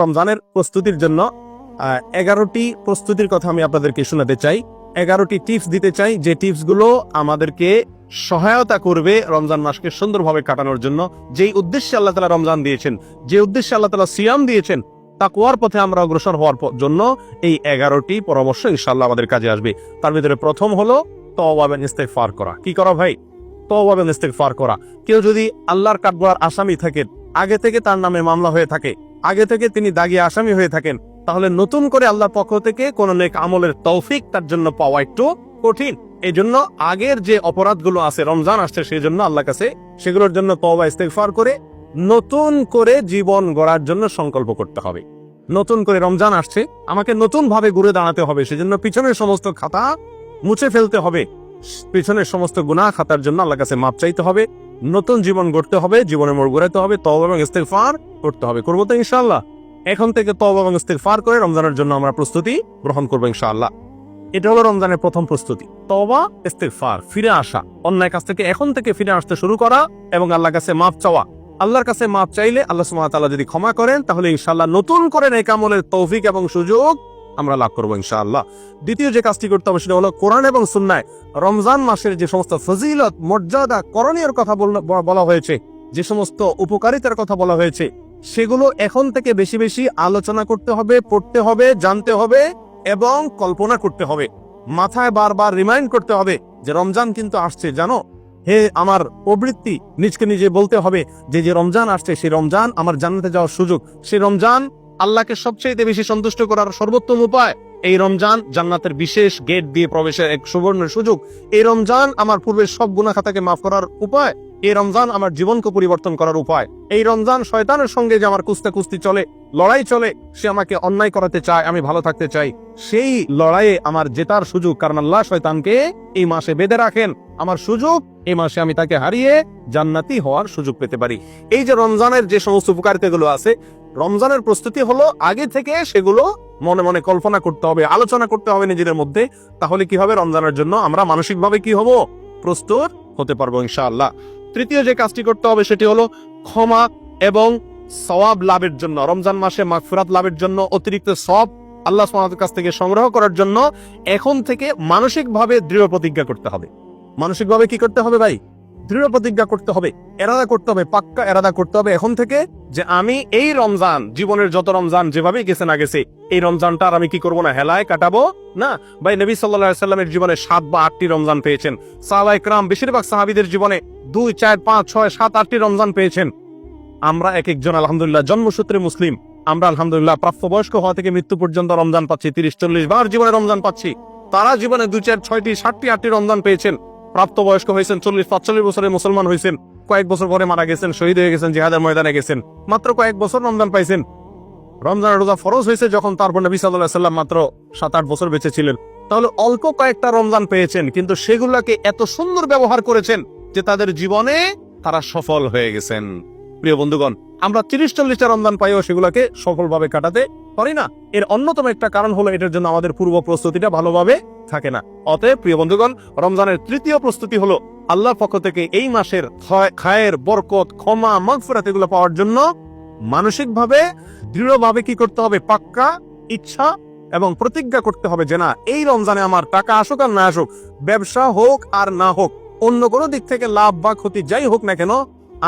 রমজানের প্রস্তুতির জন্য 11টি প্রস্তুতির কথা আমি আপনাদেরকে শোনাতে চাই। 11টি টিপস দিতে চাই, যে টিপসগুলো আমাদেরকে সহায়তা করবে রমজান মাসকে সুন্দরভাবে কাটানোর জন্য। যেই উদ্দেশ্যে আল্লাহ তাআলা রমজান দিয়েছেন, যে উদ্দেশ্যে আল্লাহ তাআলা সিয়াম দিয়েছেন, তাকওয়ার পথে আমরা অগ্রসর হওয়ার জন্য এই 11টি পরামর্শ ইনশাআল্লাহ আমাদের কাজে আসবে। তার ভিতরে প্রথম হলো তওবা এবং ইস্তেগফার করা। কি করা ভাই? তওবা এবং ইস্তেগফার করা। কেউ যদি আল্লাহর কাঠগড়ার আসামি থাকেন, আগে থেকে তার নামে মামলা হয়ে থাকে, আগে থেকে তিনি দাগিয়ে আসামি হয়ে থাকেন, তাহলে নতুন করে আল্লাহর পক্ষ থেকে কোন নেক আমলের তৌফিক তার জন্য পাওয়া একটু কঠিন। এই জন্য আগের যে অপরাধগুলো আছে, রমজান আসছে সেই জন্য আল্লাহর কাছে সেগুলোর জন্য তওবা ইস্তেগফার করে নতুন করে জীবন গড়ার জন্য সংকল্প করতে হবে। নতুন করে রমজান আসছে, আমাকে নতুন ভাবে ঘুরে দাঁড়াতে হবে, সেজন্য পিছনের সমস্ত খাতা মুছে ফেলতে হবে, পিছনের সমস্ত গুনাহ খাতার জন্য আল্লাহর কাছে মাপ চাইতে হবে, নতুন জীবন গড়তে হবে, জীবনের মোড় ঘোরাতে হবে, তওবা এবং ইস্তেগফার করতে হবে। করবো তো ইনশাআল্লাহ? এখন থেকে তওবা এবং ইস্তেগফার করে রমজানের জন্য আমরা প্রস্তুতি গ্রহণ করবো ইনশাআল্লাহ। এটা হলো রমজানের প্রথম প্রস্তুতি, তওবা ইস্তেগফার, ফিরে আসা, অন্যায় কাজ থেকে এখন থেকে ফিরে আসতে শুরু করা এবং আল্লাহর কাছে মাপ চাওয়া। আল্লাহর কাছে মাপ চাইলে আল্লাহ সুবহানাহু ওয়া তাআলা যদি ক্ষমা করেন, তাহলে ইনশাআল্লাহ নতুন করে নেক আমলের তৌফিক এবং সুযোগ আমরা লাভ করবো ইনশাআল্লাহ। দ্বিতীয় যে কাজটি করতে হবে সেটা হলো কোরআন এবং সুন্নাহ রমজান মাসের যে সমস্ত ফজিলত, মর্যাদা, করণীয় কথা বলা হয়েছে, যে সমস্ত উপকারিতার কথা বলা হয়েছে, সেগুলো এখন থেকে বেশি বেশি আলোচনা করতে হবে, পড়তে হবে, জানতে হবে এবং কল্পনা করতে হবে। মাথায় বারবার রিমাইন্ড করতে হবে যে রমজান কিন্তু আসছে, জানো হে আমার প্রবৃত্তি, নিজকে নিজে বলতে হবে যে রমজান আসছে, সেই রমজান আমার জান্নাতে যাওয়ার সুযোগ, সেই রমজান আল্লাহকে সবচেয়ে বেশি সন্তুষ্ট করার সর্বোত্তম উপায়, এই রমজান জান্নাতের বিশেষ গেট দিয়ে প্রবেশের এক সুবর্ণ সুযোগ, এই রমজান আমার পূর্বের সব গুনাহ খাতাকে মাফ করার উপায়, এই রমজান আমার জীবনকে পরিবর্তন করার উপায়, এই রমজান শয়তানের সঙ্গে যে আমার কুস্তি চলে, লড়াই চলে, সে আমাকে অন্যায় করাতে চায়, আমি ভালো থাকতে চাই, সেই লড়াইয়ে আমার জেতার সুযোগ, কারণ আল্লাহ শয়তানকে এই মাসে বেঁধে রাখেন, আমার সুযোগ এই মাসে আমি তাকে হারিয়ে জান্নাতি হওয়ার সুযোগ পেতে পারি। এই যে রমজানের যে সমস্ত উপকারিতাগুলো আছে, রমজানের প্রস্তুতি হলো আগে থেকে সেগুলো মনে মনে কল্পনা করতে হবে, আলোচনা করতে হবে নিজেদের মধ্যে। তাহলে কি হবে? রমজানের জন্য আমরা মানসিকভাবে কি হব? প্রস্তুত হতে পারবো ইনশাআল্লাহ। তৃতীয় যে কাজটি করতে হবে সেটি হলো ক্ষমা এবং সওয়াব লাভের জন্য, রমজান মাসে মাগফিরাত লাভের জন্য, অতিরিক্ত সওয়াব আল্লাহ সুবহানাহু ওয়া তাআলার কাছ থেকে সংগ্রহ করার জন্য এখন থেকে মানসিকভাবে দৃঢ় প্রতিজ্ঞা করতে হবে। মানসিকভাবে কি করতে হবে ভাই? দৃঢ় প্রতিজ্ঞা করতে হবে, এরাদা করতে হবে, পাক্কা এরাদা করতে হবে এখন থেকে যে আমি এই রমজান, জীবনের যত রমজান যেভাবে গেছে না গেছে, এই রমজানটা আর আমি কি করবো না, হেলায় কাটাবো না। ভাই নবী সাল্লাল্লাহু আলাইহি সাল্লামের জীবনে 7 বা 8টি রমজান পেয়েছেন, সাহাবায়ে কেরাম বেশিরভাগ সাহাবীদের জীবনে 2, 4, 5, 6, 7, 8টি রমজান পেয়েছেন। আমরা এক একজন আলহামদুলিল্লাহ জন্মসূত্রে মুসলিম, আমরা আলহামদুলিল্লাহ প্রাপ্তবয়স্ক হওয়া থেকে মৃত্যু পর্যন্ত রমজান পাচ্ছি, 30-40 বার জীবনে রমজান পাচ্ছি। তারা জীবনে 2, 4, 6টি, 7টি, 8টি রমজান পেয়েছেন, প্রাপ্তবয়স্ক হয়েছেন, 40-45 বছরের মুসলমান হয়েছেন, কয়েক বছর পরে মারা গেছেন, শহীদ হয়ে গেছেন, জিহাদের ময়দানে গেছেন, মাত্র কয়েক বছর রমজান পাইছেন। রমজানের রোজা ফরজ হয়েছে যখন, তারপর নবী সাল্লাল্লাহু আলাইহি ওয়াসাল্লাম মাত্র 7-8 বছর বেঁচে ছিলেন। তাহলে অল্প কয়েকটা রমজান পেয়েছেন, কিন্তু সেগুলোকে এত সুন্দর ব্যবহার করেছেন যে তাদের জীবনে তারা সফল হয়ে গেছেন। প্রিয় বন্ধুগণ, আমরা 30-40টা রমজান পাইও সেগুলোকে সফলভাবে কাটাতে পারি না। এর অন্যতম একটা কারণ হলো এটার জন্য আমাদের পূর্ব প্রস্তুতিটা ভালোভাবে থাকে না। অতএব প্রিয় বন্ধুগণ, রমজানের তৃতীয় প্রস্তুতি হলো আল্লাহর পক্ষ থেকে এই মাসের খায়ের, বরকত, ক্ষমা, মাগফিরাত এগুলো পাওয়ার জন্য মানসিকভাবে দৃঢ়ভাবে কি করতে হবে? পাক্কা ইচ্ছা এবং প্রতিজ্ঞা করতে হবে যে না, এই রমজানে আমার টাকা আসুক আর না আসুক, ব্যবসা হোক আর না হোক, অন্য কোনো দিক থেকে লাভ বা ক্ষতি যাই হোক না কেন,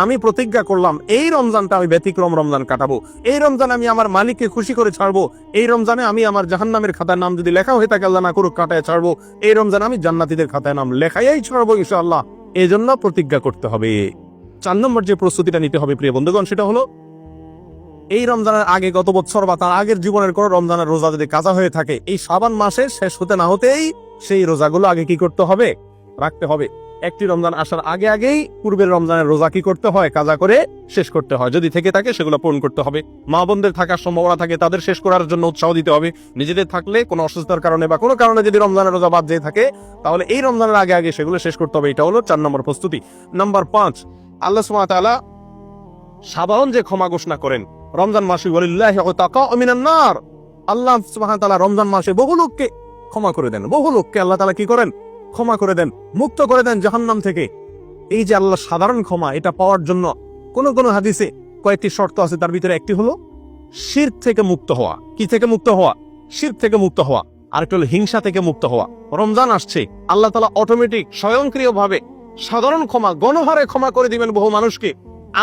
আমি প্রতিজ্ঞা করলাম এই রমজানটা আমি ব্যতিক্রম রমজান কাটাবো, এই রমজানে আমি আমার মালিককে খুশি করে ছাড়বো, এই রমজানে আমি আমার জাহান্নামের খাতার নাম যদি লেখা হয়ে থাকে আল্লাহ না করুক কাটায় ছাড়বো, এই রমজানে আমি জান্নাতীদের খাতায় নাম লেখাই ছাড়বো ইনশাআল্লাহ। এই জন্য প্রতিজ্ঞা করতে হবে। 4 নম্বর যে প্রস্তুতিটা নিতে হবে প্রিয় বন্ধুগণ, সেটা হলো এই রমজানের আগে গত বছর বা তার আগের জীবনের কোনো রমজানের রোজা যদি কাজা হয়ে থাকে, এই শাবান মাসে শেষ হতে না হতেই সেই রোজাগুলো আগে কি করতে হবে? রাখতে হবে। একটি রমজান আসার আগে আগেই পূর্বের রমজানের রোজা কি করতে হয়? কাজা করে শেষ করতে হয়। যদি থেকে থাকে সেগুলো পূরণ করতে হবে। মা বোনদের থাকার সম্ভাবনা থাকে, তাদের শেষ করার জন্য উৎসাহ দিতে হবে। নিজেদের থাকলে কোনো অসুস্থতার কারণে বা কোনো কারণে যদি রমজানের রোজা বাদ যেয়ে থাকে, তাহলে এই রমজানের আগে আগে সেগুলো শেষ করতে হবে। এটা হলো 4 নম্বর প্রস্তুতি। নাম্বার 5, আল্লাহ সুবহানাহু ওয়া তাআলা সাধারণ যে ক্ষমা ঘোষণা করেন রমজান মাসে, ওয়ালিল্লাহি উতাকাউ মিনান নার, আল্লাহ সুবহানাহু ওয়া তাআলা রমজান মাসে বহু লোককে ক্ষমা করে দেন, বহু লোককে আল্লাহ তাআলা কি করেন? ক্ষমা করে দেন, মুক্ত করে দেন জাহান্নাম থেকে। এই যে আল্লাহ সাধারণ ক্ষমা, এটা পাওয়ার জন্য কোন কোন হাদিসে কয়েকটি শর্ত আছে, তার ভিতরে একটি হলো শিরক থেকে মুক্ত হওয়া। কি থেকে মুক্ত হওয়া? শিরক থেকে মুক্ত হওয়া। আরেকটা হলো হিংসা থেকে মুক্ত হওয়া। রমজান আসছে, আল্লাহ তাআলা অটোমেটিক স্বয়ংক্রিয়ভাবে সাধারণ ক্ষমা, গণহারে ক্ষমা করে দিবেন বহু মানুষকে।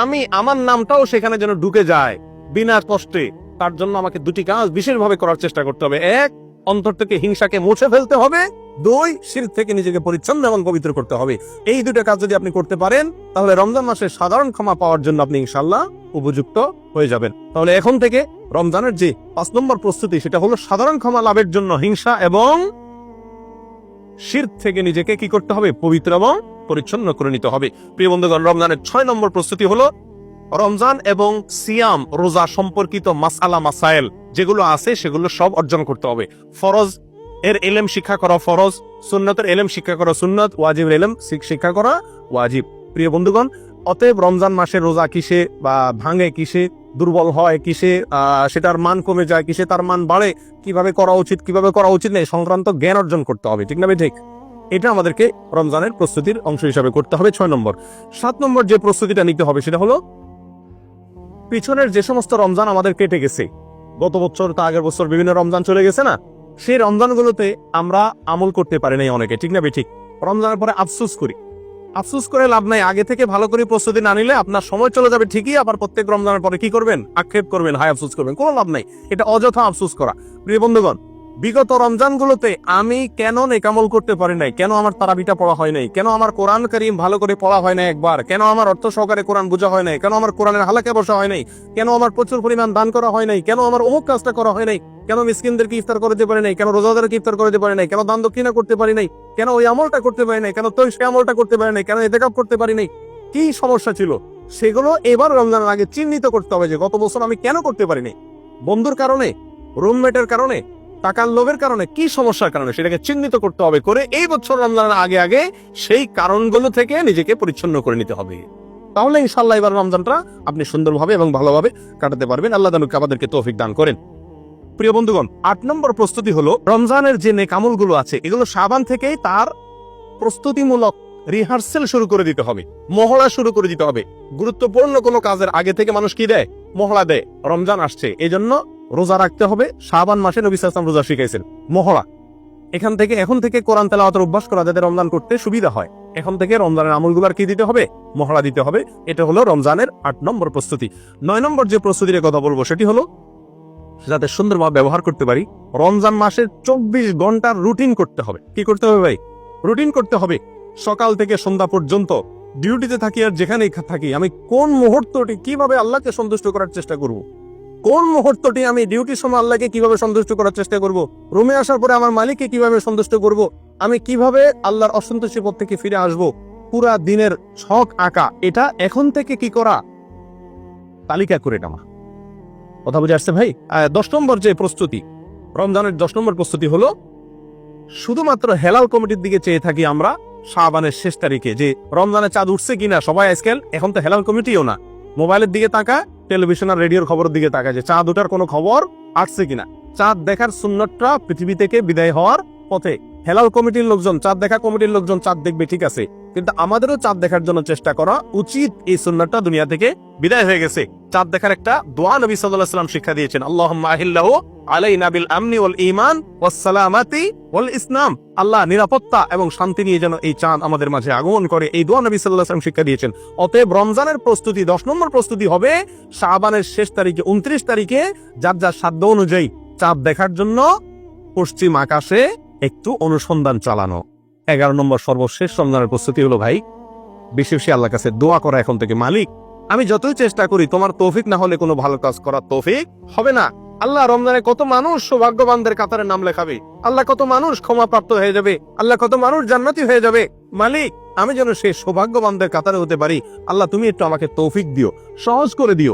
আমি আমার নামটাও সেখানে যেন ঢুকে যায় বিনা কষ্টে, তার জন্য আমাকে দুটি কাজ বিশেষভাবে করার চেষ্টা করতে হবে। এক, অন্তর থেকে হিংসাকে মুছে ফেলতে হবে। দুই, শিরক থেকে নিজেকে পরিচ্ছন্ন এবং পবিত্র করতে হবে। এই দুটো কাজ যদি আপনি করতে পারেন, তাহলে রমজান মাসে সাধারণ ক্ষমা পাওয়ার জন্য আপনি ইনশাআল্লাহ উপযুক্ত হয়ে যাবেন। তাহলে এখন থেকে রমজানের যে 5 নম্বর প্রস্তুতি, সেটা হলো সাধারণ ক্ষমা লাভের জন্য হিংসা এবং শিরক থেকে নিজেকে কি করতে হবে? পবিত্র এবং পরিচ্ছন্ন করে নিতে হবে। প্রিয় বন্ধুগণ, রমজানের 6 নম্বর প্রস্তুতি হলো রমজান এবং সিয়াম, রোজা সম্পর্কিত মাসআলা মাসাইল যেগুলো আছে সেগুলো সব অর্জন করতে হবে। ফরজ এর ইলম শিক্ষা করা ফরজ, সুন্নতের ইলম শিক্ষা করা সুন্নত, ওয়াজিবের ইলম শিক্ষা করা ওয়াজিব। প্রিয় বন্ধুগণ, অতএব রমজান মাসে রোজা কিসে বা ভাঙে, কিসে দুর্বল হয়, কিসে সেটার মান কমে যায়, কিসে তার মান বাড়ে, কিভাবে করা উচিত কিভাবে করা উচিত না, সংক্রান্ত জ্ঞান অর্জন করতে হবে। ঠিক না ভাই? ঠিক। এটা আমাদেরকে রমজানের প্রস্তুতির অংশ হিসাবে করতে হবে। 6 নম্বর। 7 নম্বর যে প্রস্তুতিটা নিতে হবে সেটা হলো পিছনের যে সমস্ত রমজান আমাদের কেটে গেছে, গত বছর তা আগের বছর বিভিন্ন রমজান চলে গেছে না, সেই রমজানগুলোতে আমরা আমল করতে পারি নাই অনেকে। ঠিক না ভাই? ঠিক। রমজানের পরে আফসোস করি। আফসোস করে লাভ নাই। আগে থেকে ভালো করে প্রস্তুতি না নিলে আপনার সময় চলে যাবে ঠিকই, আবার প্রত্যেক রমজানের পরে কি করবেন? আক্ষেপ করবেন, হায় আফসোস করবেন। কোনো লাভ নাই, এটা অযথা আফসোস করা। প্রিয় বন্ধুগণ, বিগত রমজানগুলোতে আমি কেন নেকামল করতে পারি নাই? কেন আমার তারাবিটা পড়া হয় নাই? কেন আমার কোরআন কারীম ভালো করে পড়া হয় নাই একবার? কেন আমার অর্থ সহকারে কোরআন বোঝা হয় নাই? কেন আমার কোরআনের হালাকে বসা হয় নাই? কেন আমার প্রচুর পরিমাণ দান করা হয় নাই? কেন আমার অমুক কাজটা করা হয় নাই? কেন মিসকিনদেরকে ইফতার করতে পারি নাই? কেন রোজাদারকে ইফতার করতে পারি নাই? কেন দান দক্ষিণা করতে পারি নাই? কেন ওই আমলটা করতে পারি নাই? কেন সে আমলটা করতে পারি নাই? কেন ইতিকাফ করতে পারি নাই? কি সমস্যা ছিল? সেগুলো এবার রমজানের আগে চিহ্নিত করতে হবে যে গত বছর আমি কেন করতে পারি নাই। বন্ধুর কারণে, রুমমেটের কারণে, টাকার লোভের কারণে, কি সমস্যার কারণে, সেটাকে চিহ্নিত করতে হবে। করে এই বছর রমজানের আগে আগে সেই কারণগুলো থেকে নিজেকে পরিচ্ছন্ন করে নিতে হবে। তাহলে ইনশাআল্লাহ এবার রমজানটা আপনি সুন্দরভাবে এবং ভালোভাবে কাটাতে পারবেন। আল্লাহ তাআলা আমাদেরকে তৌফিক দান করেন। প্রিয় বন্ধুগণ, 8 নম্বর প্রস্তুতি হলো রমজানের যে নেক আমলগুলো আছে এগুলো শাবান থেকেই তার প্রস্তুতিমূলক রিহার্সেল শুরু করে দিতে হবে, মহড়া শুরু করে দিতে হবে। গুরুত্বপূর্ণ কোনো কাজের আগে থেকে মানুষ কি দেয়? মহড়া দেয়। রমজান আসছে, এই জন্য রোজা রাখতে হবে। শাবান মাসে নবী সাল্লাল্লাহু আলাইহি ওয়াসাল্লাম রোজা শিখাইছেন। মহড়া এখন থেকে কোরআন তেলাওয়াতের অভ্যাস করা, যাতে রমজান করতে সুবিধা হয়। এখন থেকে রমজানের আমলগুলোর কি দিতে হবে? মহড়া দিতে হবে। এটা হলো রমজানের 8 নম্বর প্রস্তুতি। 9 নম্বর যে প্রস্তুতির কথা বলবো সেটি হলো যাতে সুন্দরভাবে ব্যবহার করতে পারি, রমজান মাসে 24 ঘন্টার রুটিন করতে হবে। কি করতে হবে ভাই? রুটিন করতে হবে। সকাল থেকে সন্ধ্যা পর্যন্ত ডিউটিতে থাকি আর যেখানেই থাকি, আমি কোন মুহূর্তটি কিভাবে আল্লাহকে সন্তুষ্ট করার চেষ্টা করব, কোন মুহূর্তটি আমি ডিউটির সময় আল্লাহকে কিভাবে সন্তুষ্ট করার চেষ্টা করব, রুমে আসার পরে আমার মালিককে কিভাবে সন্তুষ্ট করব, আমি কিভাবে আল্লাহর অসন্তুষ্টির পথ থেকে ফিরে আসব, পুরা দিনের ছক আঁকা। এটা এখন থেকে কি করা? তালিকা করে নেওয়া। কথা বুঝে আসছে ভাই? 10 নম্বর যে প্রস্তুতি, রমজানের 10 নম্বর প্রস্তুতি হলো শুধুমাত্র হেলাল কমিটির দিকে চেয়ে থাকি আমরা শাবানের শেষ তারিখে, যে রমজানের চাঁদ উঠছে কিনা। সবাই আজকাল এখন তো হেলাল কমিটিও না, মোবাইলের দিকে তাকা, টেলিভিশন আর রেডিওর খবরের দিকে তাকা যে চাঁদ ওঠার কোনো খবর আসছে কিনা। চাঁদ দেখার সুন্নতটা পৃথিবী থেকে বিদায় হওয়ার পথে। হেলাল কমিটির লোকজন, চাঁদ দেখা কমিটির লোকজন চাঁদ দেখবে, ঠিক আছে, কিন্তু আমাদেরও চাঁদ দেখার জন্য চেষ্টা করা উচিত। এই সুন্নতটা দুনিয়া থেকে বিদায় হয়ে গেছে। চাঁদ দেখার একটা দোয়া নবী সাল্লাল্লাহু আলাইহি ওয়াসাল্লাম শিক্ষা দিয়েছেন, আল্লাহুম্মা আহিল্লাহু আলাইনা বিল আমনি ওয়াল ঈমান ওয়াস সালামাতি ওয়াল ইসলাম। আল্লাহ নিরাপত্তা এবং শান্তি নিয়ে যেন এই চাঁদ আমাদের মাঝে আগমন করে, এই দোয়া নবী সাল্লাল্লাহু আলাইহি ওয়াসাল্লাম শিক্ষা দিয়েছেন। অতএব রমজানের প্রস্তুতি 10 নম্বর প্রস্তুতি হবে শাবানের শেষ তারিখে, 29 তারিখে যার যার সাধ্য অনুযায়ী চাঁদ দেখার জন্য পশ্চিম আকাশে একটু অনুসন্ধান চালানো। 11 নম্বর সর্বশেষ রমজানের প্রস্তুতি হলো ভাই বেশি বেশি আল্লাহর কাছে দোয়া করা এখন থেকে, মালিক আমি যতই চেষ্টা করি তোমার তৌফিক না হলে কোনো ভালো কাজ করার তৌফিক হবে না। আল্লাহ, রমজানে কত মানুষ সৌভাগ্যবানদের কাতারে নাম লেখাবে, আল্লাহ কত মানুষ ক্ষমাপ্রাপ্ত হয়ে যাবে, আল্লাহ কত মানুষ জান্নাতি হয়ে যাবে। মালিক আমি যেন সেই সৌভাগ্যবানদের কাতারে হতে পারি। আল্লাহ তুমি একটু আমাকে তৌফিক দিও, সহজ করে দিও।